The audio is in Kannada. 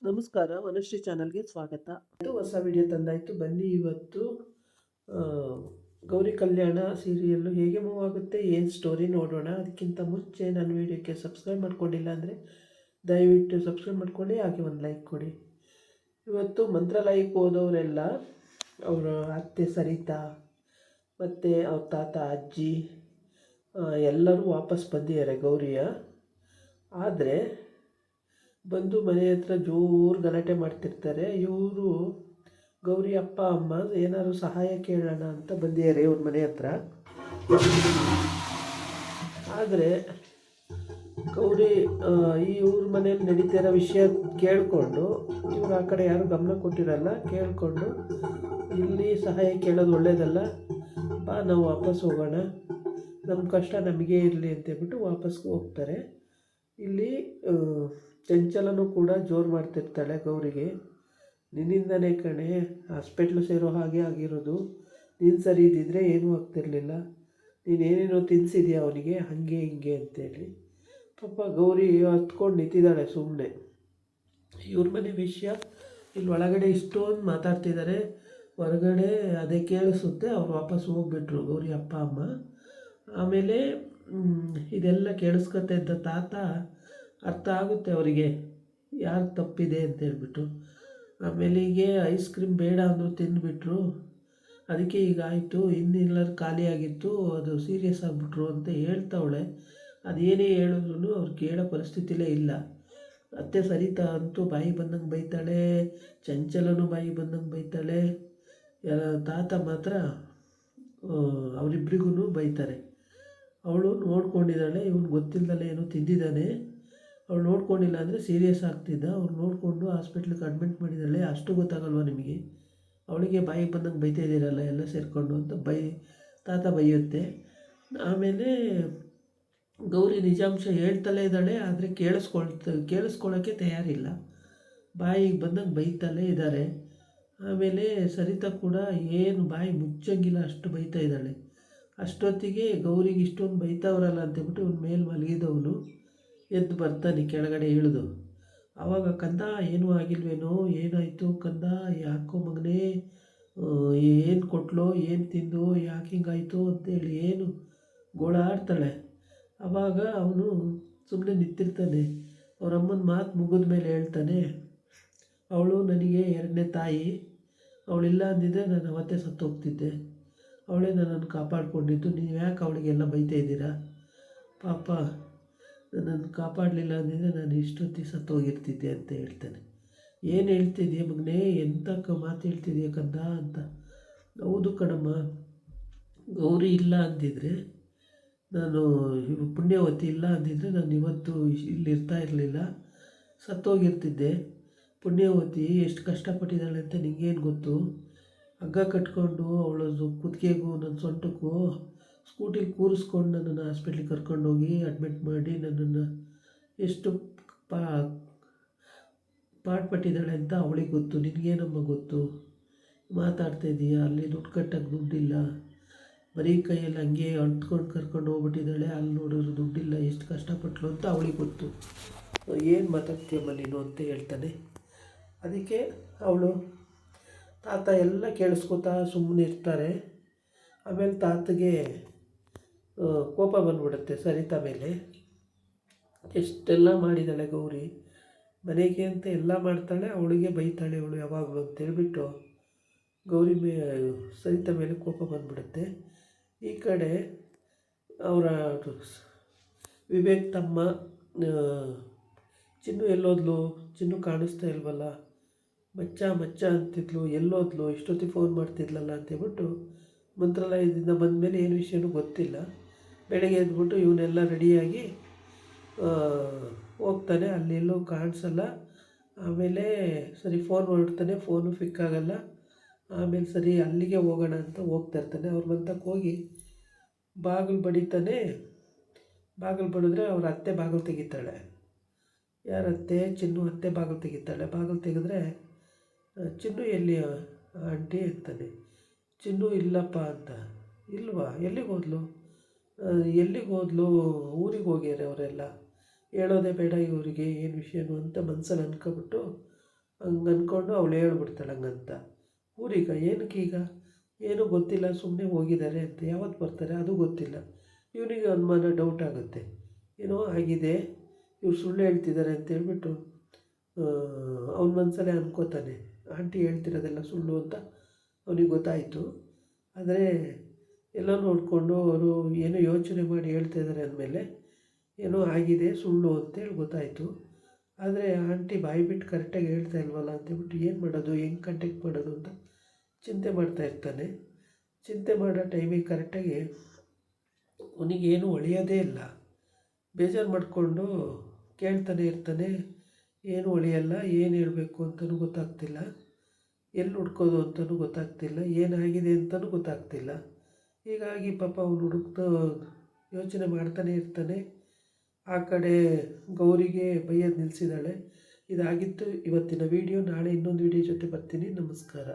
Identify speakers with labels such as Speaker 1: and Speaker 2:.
Speaker 1: ನಮಸ್ಕಾರ, ವನಶ್ರೀ ಚಾನಲ್ಗೆ ಸ್ವಾಗತ. ಇದು ಹೊಸ ವಿಡಿಯೋ ತಂದಾಯಿತು. ಬನ್ನಿ ಇವತ್ತು ಗೌರಿ ಕಲ್ಯಾಣ ಸೀರಿಯಲ್ಲು ಹೇಗೆ ಮೂವ್ ಆಗುತ್ತೆ, ಏನು ಸ್ಟೋರಿ ನೋಡೋಣ. ಅದಕ್ಕಿಂತ ಮುಂಚೆ ನನ್ನ ವಿಡಿಯೋಕ್ಕೆ ಸಬ್ಸ್ಕ್ರೈಬ್ ಮಾಡ್ಕೊಂಡಿಲ್ಲ ಅಂದರೆ ದಯವಿಟ್ಟು ಸಬ್ಸ್ಕ್ರೈಬ್ ಮಾಡ್ಕೊಳ್ಳಿ, ಹಾಗೆ ಒಂದು ಲೈಕ್ ಕೊಡಿ. ಇವತ್ತು ಮಂತ್ರಾಲಯಕ್ಕೆ ಹೋದವರೆಲ್ಲ ಅವರ ಅತ್ತೆ ಸರಿತಾ ಮತ್ತು ಅವ್ರ ತಾತ ಅಜ್ಜಿ ಎಲ್ಲರೂ ವಾಪಸ್ ಬಂದಿದ್ದಾರೆ ಗೌರಿಯ. ಆದರೆ ಬಂದು ಮನೆ ಹತ್ರ ಜೋರು ಗಲಾಟೆ ಮಾಡ್ತಿರ್ತಾರೆ. ಇವರು ಗೌರಿ ಅಪ್ಪ ಅಮ್ಮ ಏನಾದ್ರು ಸಹಾಯ ಕೇಳೋಣ ಅಂತ ಬಂದಿದ್ದಾರೆ ಇವ್ರ ಮನೆ ಹತ್ರ. ಆದರೆ ಗೌರಿ ಇವ್ರ ಮನೇಲಿ ನಡೀತಿರೋ ವಿಷಯ ಕೇಳಿಕೊಂಡು ಇವ್ರು ಆ ಕಡೆ ಯಾರು ಗಮನ ಕೊಟ್ಟಿರಲ್ಲ. ಕೇಳಿಕೊಂಡು ಇಲ್ಲಿ ಸಹಾಯ ಕೇಳೋದು ಒಳ್ಳೇದಲ್ಲ, ಬಾ ನಾವು ವಾಪಸ್ ಹೋಗೋಣ, ನಮ್ಮ ಕಷ್ಟ ನಮಗೇ ಇರಲಿ ಅಂತೇಳ್ಬಿಟ್ಟು ವಾಪಸ್ಗೆ ಹೋಗ್ತಾರೆ. ಇಲ್ಲಿ ಚಂಚಲನೂ ಕೂಡ ಜೋರು ಮಾಡ್ತಿರ್ತಾಳೆ ಗೌರಿಗೆ. ನಿನ್ನಿಂದನೇ ಕಣೆ ಹಾಸ್ಪಿಟ್ಲು ಸೇರೋ ಹಾಗೆ ಆಗಿರೋದು, ನೀನು ಸರಿ ಇದ್ದಿದ್ರೆ ಏನೂ ಆಗ್ತಿರ್ಲಿಲ್ಲ, ನೀನೇನೇನೋ ತಿನ್ನಿಸಿದ್ಯಾ ಅವನಿಗೆ ಹಾಗೆ ಹಿಂಗೆ ಅಂತೇಳಿ. ಪಾಪ ಗೌರಿ ಹತ್ಕೊಂಡು ನಿಂತಿದ್ದಾಳೆ ಸುಮ್ಮನೆ. ಇವ್ರ ಮನೆ ವಿಷಯ ಇಲ್ಲಿ ಒಳಗಡೆ ಇಷ್ಟೊಂದು ಮಾತಾಡ್ತಿದ್ದಾರೆ, ಹೊರಗಡೆ ಅದೇ ಕೇಳಿಸುತ್ತೆ. ಅವ್ರು ವಾಪಸ್ ಹೋಗ್ಬಿಟ್ರು ಗೌರಿ ಅಪ್ಪ ಅಮ್ಮ. ಆಮೇಲೆ ಇದೆಲ್ಲ ಕೇಳಿಸ್ಕೊತಾ ಇದ್ದ ತಾತ ಅರ್ಥ ಆಗುತ್ತೆ ಅವರಿಗೆ ಯಾರು ತಪ್ಪಿದೆ ಅಂತೇಳ್ಬಿಟ್ಟು. ಆಮೇಲೆ ಹೀಗೆ ಐಸ್ ಕ್ರೀಮ್ ಬೇಡ ಅಂದರು, ತಿಂದುಬಿಟ್ರು. ಅದಕ್ಕೆ ಈಗ ಆಯಿತು, ಇನ್ನೆಲ್ಲರೂ ಖಾಲಿಯಾಗಿತ್ತು, ಅದು ಸೀರಿಯಸ್ ಆಗಿಬಿಟ್ರು ಅಂತ ಹೇಳ್ತಾವಳೆ. ಅದೇನೇ ಹೇಳಿದ್ರು ಅವ್ರು ಕೇಳೋ ಪರಿಸ್ಥಿತಿಲೇ ಇಲ್ಲ. ಅತ್ತೆ ಸರಿತಾ ಅಂತೂ ಬಾಯಿ ಬಂದಂಗೆ ಬೈತಾಳೆ, ಚಂಚಲನೂ ಬಾಯಿ ಬಂದಂಗೆ ಬೈತಾಳೆ. ತಾತ ಮಾತ್ರ ಅವರಿಬ್ಬರಿಗೂ ಬೈತಾರೆ. ಅವಳು ನೋಡ್ಕೊಂಡಿದ್ದಾಳೆ, ಇವನು ಗೊತ್ತಿಲ್ಲದಲ್ಲೇ ಏನೋ ತಿಂದಿದ್ದಾನೆ. ಅವಳು ನೋಡ್ಕೊಂಡಿಲ್ಲ ಅಂದರೆ ಸೀರಿಯಸ್ ಆಗ್ತಿದ್ದ. ಅವ್ರು ನೋಡಿಕೊಂಡು ಹಾಸ್ಪಿಟ್ಲಿಗೆ ಅಡ್ಮಿಟ್ ಮಾಡಿದ್ದಾಳೆ. ಅಷ್ಟು ಗೊತ್ತಾಗಲ್ವ ನಿಮಗೆ? ಅವಳಿಗೆ ಬಾಯಿಗೆ ಬಂದಂಗೆ ಬೈತಾ ಇದ್ದೀರಲ್ಲ ಎಲ್ಲ ಸೇರಿಕೊಂಡು ಅಂತ ತಾತ ಬೈಯುತ್ತೆ. ಆಮೇಲೆ ಗೌರಿ ನಿಜಾಂಶ ಹೇಳ್ತಲೇ ಇದ್ದಾಳೆ, ಆದರೆ ಕೇಳಿಸ್ಕೊಳ್ಳೋಕ್ಕೆ ತಯಾರಿಲ್ಲ. ಬಾಯಿಗೆ ಬಂದಂಗೆ ಬೈತಲೇ ಇದ್ದಾರೆ. ಆಮೇಲೆ ಸರಿತಾ ಕೂಡ ಏನು ಬಾಯಿ ಮುಚ್ಚಂಗಿಲ್ಲ, ಅಷ್ಟು ಬೈತಾ ಇದ್ದಾಳೆ. ಅಷ್ಟೊತ್ತಿಗೆ ಗೌರಿಗೆ ಇಷ್ಟೊಂದು ಬೈತಾವ್ರಲ್ಲ ಅಂತೇಳ್ಬಿಟ್ಟು ಇವ್ನ ಮೇಲೆ ಮಲಗಿದವನು ಎದ್ದು ಬರ್ತಾನೆ ಕೆಳಗಡೆ ಇಳಿದು. ಆವಾಗ ಕಂದ ಏನೂ ಆಗಿಲ್ವೇನೋ, ಏನಾಯಿತು ಕಂದ, ಯಾಕೋ ಮಗನೇ, ಏನು ಕೊಟ್ಲೋ, ಏನು ತಿಂದು, ಯಾಕೆ ಹಿಂಗಾಯಿತು ಅಂತೇಳಿ ಏನು ಗೋಳಾಡ್ತಾಳೆ. ಆವಾಗ ಅವನು ಸುಮ್ಮನೆ ನಿಂತಿರ್ತಾನೆ. ಅವರಮ್ಮನ ಮಾತು ಮುಗಿದ ಮೇಲೆ ಹೇಳ್ತಾನೆ, ಅವಳು ನನಗೆ ಎರಡನೇ ತಾಯಿ, ಅವಳಿಲ್ಲ ಅಂದಿದ್ದರೆ ನಾನು ಅವತ್ತೇ ಸತ್ತೋಗ್ತಿದ್ದೆ. ಅವಳೇ ನನ್ನನ್ನು ಕಾಪಾಡಿಕೊಂಡಿದ್ದು, ನೀವು ಯಾಕೆ ಅವಳಿಗೆಲ್ಲ ಬೈತಾ ಇದ್ದೀರಾ? ಪಾಪ ನನ್ನನ್ನು ಕಾಪಾಡಲಿಲ್ಲ ಅಂದಿದ್ದರೆ ನಾನು ಇಷ್ಟೊತ್ತಿಗೆ ಸತ್ತೋಗಿರ್ತಿದ್ದೆ ಅಂತ ಹೇಳ್ತಾನೆ. ಏನು ಹೇಳ್ತಿದ್ದೀಯ ಮಗನೇ, ಎಂಥ ಮಾತು ಹೇಳ್ತಿದ್ದೀಯ ಕಂದ ಅಂತ. ಹೌದು ಕಣಮ್ಮ, ಗೌರಿ ಇಲ್ಲ ಅಂದಿದ್ರೆ, ನಾನು ಪುಣ್ಯವತಿ ಇಲ್ಲ ಅಂದಿದ್ರೆ ನಾನು ಇವತ್ತು ಇಲ್ಲಿರ್ತಾ ಇರಲಿಲ್ಲ, ಸತ್ತೋಗಿರ್ತಿದ್ದೆ. ಪುಣ್ಯವತಿ ಎಷ್ಟು ಕಷ್ಟಪಟ್ಟಿದ್ದಾಳೆ ಅಂತ ನಿಂಗೇನು ಗೊತ್ತು? ಹಗ್ಗ ಕಟ್ಕೊಂಡು ಅವಳದು ಕುತ್ತಿಗೆಗೂ ನನ್ನ ಸೊಂಟಕ್ಕೂ ಸ್ಕೂಟಿಲಿ ಕೂರಿಸ್ಕೊಂಡು ನನ್ನನ್ನು ಹಾಸ್ಪಿಟ್ಲಿಗೆ ಕರ್ಕೊಂಡೋಗಿ ಅಡ್ಮಿಟ್ ಮಾಡಿ ನನ್ನನ್ನು ಎಷ್ಟು ಪಾಟ್ಪಟ್ಟಿದ್ದಾಳೆ ಅಂತ ಅವಳಿಗೆ ಗೊತ್ತು, ನಿನಗೇನಮ್ಮ ಗೊತ್ತು? ಮಾತಾಡ್ತಾಯಿದ್ದೀಯ, ಅಲ್ಲಿ ದುಡ್ಡು ಕಟ್ಟಕ್ಕೆ ದುಡ್ಡಿಲ್ಲ, ಬರೀ ಕೈಯಲ್ಲಿ ಹಂಗೆ ಅಂಟ್ಕೊಂಡು ಕರ್ಕೊಂಡು ಹೋಗ್ಬಿಟ್ಟಿದ್ದಾಳೆ, ಅಲ್ಲಿ ನೋಡಿದ್ರು ದುಡ್ಡಿಲ್ಲ, ಎಷ್ಟು ಕಷ್ಟಪಟ್ಟಳು ಅಂತ ಅವಳಿಗೆ ಗೊತ್ತು. ಏನು ಮಾತಾಡ್ತೀಯಮ್ಮ ನೀನು ಅಂತ ಹೇಳ್ತಾನೆ. ಅದಕ್ಕೆ ಅವಳು ತಾತ ಎಲ್ಲ ಕೇಳಿಸ್ಕೊತಾ ಸುಮ್ಮನೆ ಇರ್ತಾರೆ. ಆಮೇಲೆ ತಾತಗೆ ಕೋಪ ಬಂದ್ಬಿಡುತ್ತೆ ಸರಿತಾ ಮೇಲೆ. ಎಷ್ಟೆಲ್ಲ ಮಾಡಿದ್ದಾಳೆ ಗೌರಿ, ಮನೆಗೆ ಅಂತ ಎಲ್ಲ ಮಾಡ್ತಾಳೆ, ಅವಳಿಗೆ ಬೈತಾಳೆ ಅವಳು ಯಾವಾಗಲೂ ಅಂತೇಳ್ಬಿಟ್ಟು ಗೌರಿ ಸರಿತಾ ಮೇಲೆ ಕೋಪ ಬಂದ್ಬಿಡುತ್ತೆ. ಈ ಕಡೆ ಅವರ ವಿವೇಕ್ ತಮ್ಮ ಚಿನ್ನು ಎಲ್ಲೋದ್ಲು, ಚಿನ್ನು ಕಾಣಿಸ್ತಾ ಇಲ್ವಲ್ಲ, ಮಚ್ಚ ಮಚ್ಚ ಅಂತಿದ್ಲು, ಎಲ್ಲೋದ್ಲು, ಇಷ್ಟೊತ್ತಿಗೆ ಫೋನ್ ಮಾಡ್ತಿದ್ಲಲ್ಲ ಅಂತೇಳ್ಬಿಟ್ಟು ಮಂತ್ರಾಲಯದಿಂದ ಬಂದಮೇಲೆ ಏನು ವಿಷಯನೂ ಗೊತ್ತಿಲ್ಲ. ಬೆಳಗ್ಗೆ ಎದ್ಬಿಟ್ಟು ಇವನ್ನೆಲ್ಲ ರೆಡಿಯಾಗಿ ಹೋಗ್ತಾನೆ, ಅಲ್ಲೆಲ್ಲೂ ಕಾಣಿಸಲ್ಲ. ಆಮೇಲೆ ಸರಿ ಫೋನ್ ಮಾಡ್ತಾನೆ, ಫೋನು ಪಿಕ್ ಆಗಲ್ಲ. ಆಮೇಲೆ ಸರಿ ಅಲ್ಲಿಗೆ ಹೋಗೋಣ ಅಂತ ಹೋಗ್ತಾ ಇರ್ತಾನೆ. ಅವ್ರ ಮಂತಕ್ಕೆ ಹೋಗಿ ಬಾಗಿಲು ಬಡಿತಾನೆ. ಬಾಗಿಲು ಬಡಿದ್ರೆ ಅವ್ರ ಅತ್ತೆ ಬಾಗಿಲು ತೆಗಿತಾಳೆ. ಯಾರತ್ತೆ? ಚಿನ್ನು ಅತ್ತೆ ಬಾಗಿಲು ತೆಗಿತಾಳೆ. ಬಾಗಿಲು ತೆಗೆದ್ರೆ ಚಿನ್ನು ಎಲ್ಲಿ ಆಂಟಿ ಅಂತಾನೆ. ಚಿನ್ನು ಇಲ್ಲಪ್ಪ ಅಂತ. ಇಲ್ವಾ? ಎಲ್ಲಿಗೆ ಹೋದ್ಲು? ಊರಿಗೆ ಹೋಗ್ಯಾರೆ ಅವರೆಲ್ಲ, ಹೇಳೋದೇ ಬೇಡ ಇವರಿಗೆ ಏನು ವಿಷಯನೂ ಅಂತ ಮನಸ್ಸಲ್ಲಿ ಅಂದ್ಕೊಬಿಟ್ಟು ಹಂಗೆ ಅಂದ್ಕೊಂಡು ಅವಳು ಹೇಳ್ಬಿಡ್ತಾಳೆ ಹಂಗಂತ. ಊರೀಗ ಏನಕ್ಕೀಗ ಏನೂ ಗೊತ್ತಿಲ್ಲ, ಸುಮ್ಮನೆ ಹೋಗಿದ್ದಾರೆ ಅಂತ. ಯಾವತ್ತು ಬರ್ತಾರೆ ಅದು ಗೊತ್ತಿಲ್ಲ. ಇವನಿಗೆ ಅನುಮಾನ, ಡೌಟ್ ಆಗುತ್ತೆ, ಏನೋ ಆಗಿದೆ, ಇವ್ರು ಸುಳ್ಳು ಹೇಳ್ತಿದ್ದಾರೆ ಅಂತೇಳ್ಬಿಟ್ಟು ಅವನ ಮನಸ್ಸಲ್ಲೇ ಅನ್ಕೋತಾನೆ, ಆಂಟಿ ಹೇಳ್ತಿರೋದೆಲ್ಲ ಸುಳ್ಳು ಅಂತ ಅವನಿಗೆ ಗೊತ್ತಾಯಿತು. ಆದರೆ ಎಲ್ಲ ನೋಡಿಕೊಂಡು ಅವರು ಏನೋ ಯೋಚನೆ ಮಾಡಿ ಹೇಳ್ತಾಯಿದ್ದಾರೆ ಅಂದಮೇಲೆ ಏನೋ ಆಗಿದೆ, ಸುಳ್ಳು ಅಂತೇಳಿ ಗೊತ್ತಾಯಿತು. ಆದರೆ ಆಂಟಿ ಬಾಯಿ ಬಿಟ್ಟು ಕರೆಕ್ಟಾಗಿ ಹೇಳ್ತಾ ಇಲ್ವಲ್ಲ ಅಂತೇಳ್ಬಿಟ್ಟು ಏನು ಮಾಡೋದು, ಹೆಂಗೆ ಕಾಂಟ್ಯಾಕ್ಟ್ ಮಾಡೋದು ಅಂತ ಚಿಂತೆ ಮಾಡ್ತಾಯಿರ್ತಾನೆ. ಚಿಂತೆ ಮಾಡೋ ಟೈಮಿಗೆ ಕರೆಕ್ಟಾಗಿ ಅವನಿಗೇನು ಹೊಳೆಯೋದೇ ಇಲ್ಲ. ಬೇಜಾರು ಮಾಡಿಕೊಂಡು ಕೇಳ್ತಾನೆ ಇರ್ತಾನೆ, ಏನು ಹೊಳೆಯಲ್ಲ, ಏನು ಹೇಳಬೇಕು ಅಂತಲೂ ಗೊತ್ತಾಗ್ತಿಲ್ಲ, ಎಲ್ಲಿ ಹುಡ್ಕೋದು ಅಂತಲೂ ಗೊತ್ತಾಗ್ತಿಲ್ಲ, ಏನಾಗಿದೆ ಅಂತಲೂ ಗೊತ್ತಾಗ್ತಿಲ್ಲ. ಹೀಗಾಗಿ ಪಾಪ ಅವನು ಹುಡುಕ್ತಾ ಯೋಚನೆ ಮಾಡ್ತಾನೆ ಇರ್ತಾನೆ. ಆ ಕಡೆ ಗೌರಿಗೆ ಬೈಯೋದು ನಿಲ್ಲಿಸಿದ್ದಾಳೆ. ಇದಾಗಿತ್ತು ಇವತ್ತಿನ ವೀಡಿಯೋ. ನಾಳೆ ಇನ್ನೊಂದು ವೀಡಿಯೋ ಜೊತೆ ಬರ್ತೀನಿ. ನಮಸ್ಕಾರ.